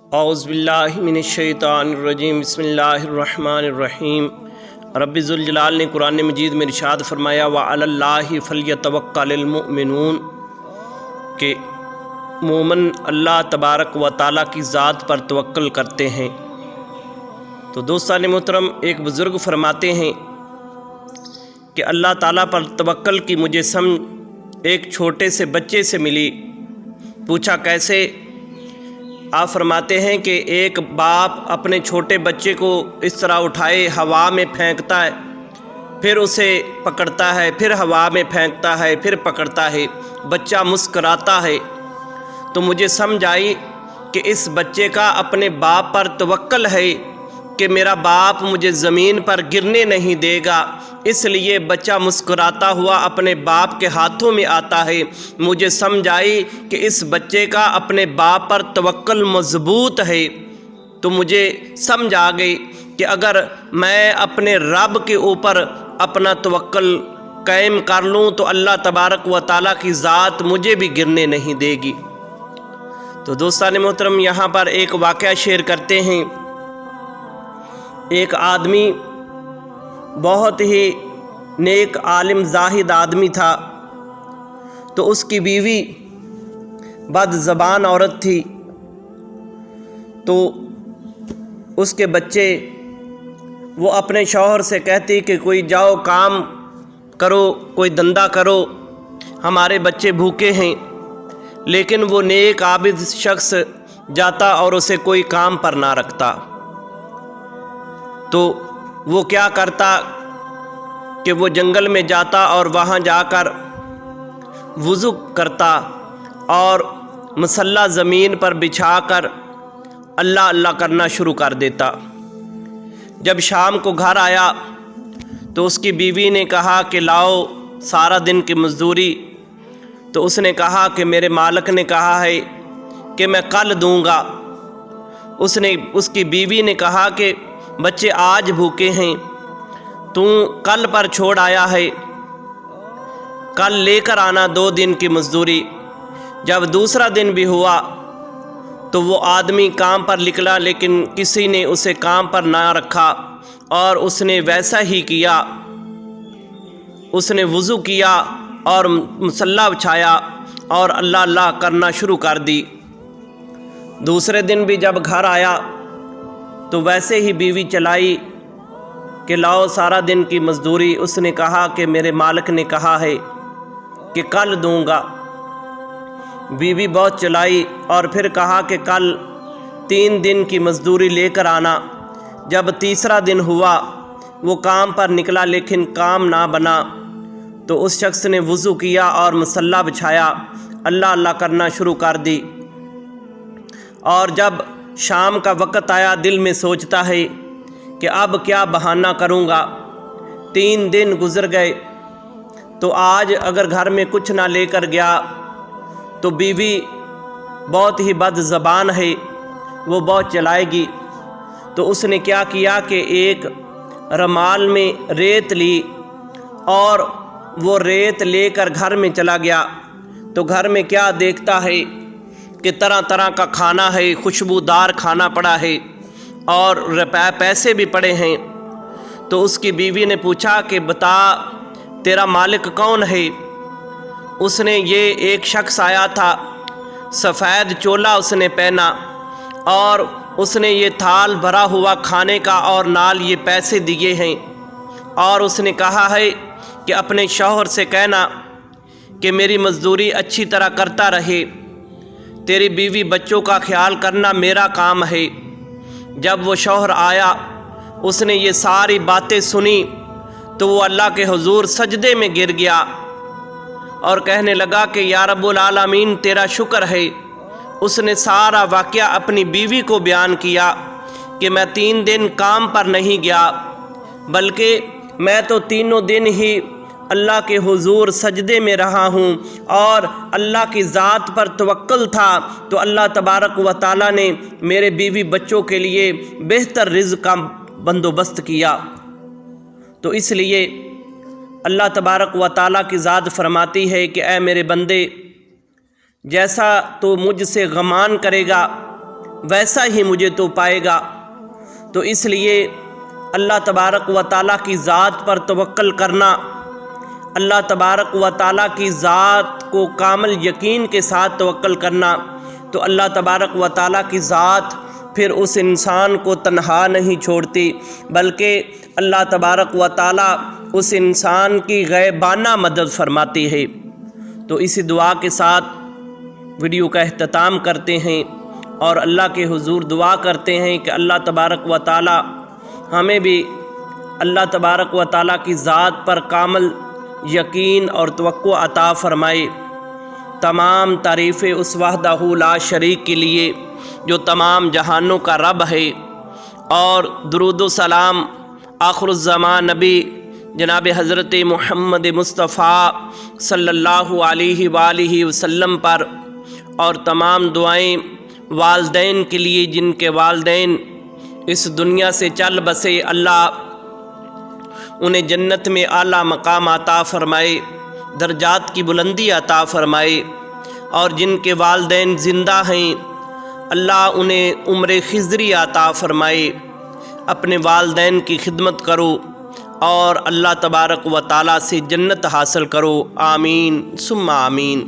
اعوذ باللہ من الشیطان الرجیم بسم اللہ الرحمن الرحیم۔ رب ذوالجلال نے قرآن مجید میں ارشاد فرمایا وَعَلَى اللَّهِ فَلْيَتَوَكَّلِ الْمُؤْمِنُونَ کہ مومن اللہ تبارک و تعالیٰ کی ذات پر توکل کرتے ہیں۔ تو دوستان محترم، ایک بزرگ فرماتے ہیں کہ اللہ تعالیٰ پر توکل کی مجھے سمجھ ایک چھوٹے سے بچے سے ملی۔ پوچھا کیسے؟ آپ فرماتے ہیں کہ ایک باپ اپنے چھوٹے بچے کو اس طرح اٹھائے ہوا میں پھینکتا ہے، پھر اسے پکڑتا ہے، پھر ہوا میں پھینکتا ہے، پھر پکڑتا ہے، بچہ مسکراتا ہے۔ تو مجھے سمجھ آئی کہ اس بچے کا اپنے باپ پر توکل ہے کہ میرا باپ مجھے زمین پر گرنے نہیں دے گا، اس لیے بچہ مسکراتا ہوا اپنے باپ کے ہاتھوں میں آتا ہے۔ مجھے سمجھ آئی کہ اس بچے کا اپنے باپ پر توکل مضبوط ہے۔ تو مجھے سمجھ آ گئی کہ اگر میں اپنے رب کے اوپر اپنا توکل قائم کر لوں تو اللہ تبارک و تعالیٰ کی ذات مجھے بھی گرنے نہیں دے گی۔ تو دوستان محترم، یہاں پر ایک واقعہ شیئر کرتے ہیں۔ ایک آدمی بہت ہی نیک عالم زاہد آدمی تھا، تو اس کی بیوی بد زبان عورت تھی۔ تو اس کے بچے وہ اپنے شوہر سے کہتی کہ کوئی جاؤ کام کرو، کوئی دندہ کرو، ہمارے بچے بھوکے ہیں۔ لیکن وہ نیک عابد شخص جاتا اور اسے کوئی کام پر نہ رکھتا۔ تو وہ کیا کرتا کہ وہ جنگل میں جاتا اور وہاں جا کر وضو کرتا اور مصلی زمین پر بچھا کر اللہ اللہ کرنا شروع کر دیتا۔ جب شام کو گھر آیا تو اس کی بیوی نے کہا کہ لاؤ سارا دن کی مزدوری۔ تو اس نے کہا کہ میرے مالک نے کہا ہے کہ میں کل دوں گا۔ اس کی بیوی نے کہا کہ بچے آج بھوکے ہیں، تو کل پر چھوڑ آیا ہے، کل لے کر آنا 2 دن کی مزدوری۔ جب دوسرا دن بھی ہوا تو وہ آدمی کام پر نکلا، لیکن کسی نے اسے کام پر نہ رکھا اور اس نے ویسا ہی کیا۔ اس نے وضو کیا اور مصلی بچھایا اور اللہ اللہ کرنا شروع کر دی۔ دوسرے دن بھی جب گھر آیا تو ویسے ہی بیوی چلائی کہ لاؤ سارا دن کی مزدوری۔ اس نے کہا کہ میرے مالک نے کہا ہے کہ کل دوں گا۔ بیوی بہت چلائی اور پھر کہا کہ کل 3 دن کی مزدوری لے کر آنا۔ جب تیسرا دن ہوا وہ کام پر نکلا لیکن کام نہ بنا، تو اس شخص نے وضو کیا اور مصلی بچھایا، اللہ اللہ کرنا شروع کر دی۔ اور جب شام کا وقت آیا دل میں سوچتا ہے کہ اب کیا بہانہ کروں گا۔ 3 دن گزر گئے، تو آج اگر گھر میں کچھ نہ لے کر گیا تو بیوی بہت ہی بد زبان ہے، وہ بہت چلائے گی۔ تو اس نے کیا کیا کہ ایک رومال میں ریت لی اور وہ ریت لے کر گھر میں چلا گیا۔ تو گھر میں کیا دیکھتا ہے کہ طرح طرح کا کھانا ہے، خوشبودار کھانا پڑا ہے اور پیسے بھی پڑے ہیں۔ تو اس کی بیوی نے پوچھا کہ بتا تیرا مالک کون ہے؟ اس نے یہ ایک شخص آیا تھا، سفید چولا اس نے پہنا اور اس نے یہ تھال بھرا ہوا کھانے کا اور نال یہ پیسے دیے ہیں، اور اس نے کہا ہے کہ اپنے شوہر سے کہنا کہ میری مزدوری اچھی طرح کرتا رہے، تیری بیوی بچوں کا خیال کرنا میرا کام ہے۔ جب وہ شوہر آیا اس نے یہ ساری باتیں سنی تو وہ اللہ کے حضور سجدے میں گر گیا اور کہنے لگا کہ یا رب العالمین تیرا شکر ہے۔ اس نے سارا واقعہ اپنی بیوی کو بیان کیا کہ میں 3 دن کام پر نہیں گیا، بلکہ میں تو 3 دن ہی اللہ کے حضور سجدے میں رہا ہوں اور اللہ کی ذات پر توکل تھا، تو اللہ تبارک و تعالیٰ نے میرے بیوی بچوں کے لیے بہتر رزق کا بندوبست کیا۔ تو اس لیے اللہ تبارک و تعالیٰ کی ذات فرماتی ہے کہ اے میرے بندے، جیسا تو مجھ سے گمان کرے گا ویسا ہی مجھے تو پائے گا۔ تو اس لیے اللہ تبارک و تعالیٰ کی ذات پر توکل کرنا، اللہ تبارک و تعالیٰ کی ذات کو کامل یقین کے ساتھ توکل کرنا، تو اللہ تبارک و تعالیٰ کی ذات پھر اس انسان کو تنہا نہیں چھوڑتی، بلکہ اللہ تبارک و تعالیٰ اس انسان کی غیبانہ مدد فرماتی ہے۔ تو اسی دعا کے ساتھ ویڈیو کا اختتام کرتے ہیں اور اللہ کے حضور دعا کرتے ہیں کہ اللہ تبارک و تعالیٰ ہمیں بھی اللہ تبارک و تعالیٰ کی ذات پر کامل یقین اور توقع عطا فرمائے۔ تمام تعریفیں اس وحدہ لا شریک کے لیے جو تمام جہانوں کا رب ہے، اور درود و سلام آخر الزمان نبی جناب حضرت محمد مصطفیٰ صلی اللہ علیہ وآلہ وسلم پر، اور تمام دعائیں والدین کے لیے جن کے والدین اس دنیا سے چل بسے، اللہ انہیں جنت میں اعلیٰ مقام عطا فرمائے، درجات کی بلندی عطا فرمائے، اور جن کے والدین زندہ ہیں اللہ انہیں عمر خضری عطا فرمائے۔ اپنے والدین کی خدمت کرو اور اللہ تبارک و تعالیٰ سے جنت حاصل کرو، آمین ثم آمین۔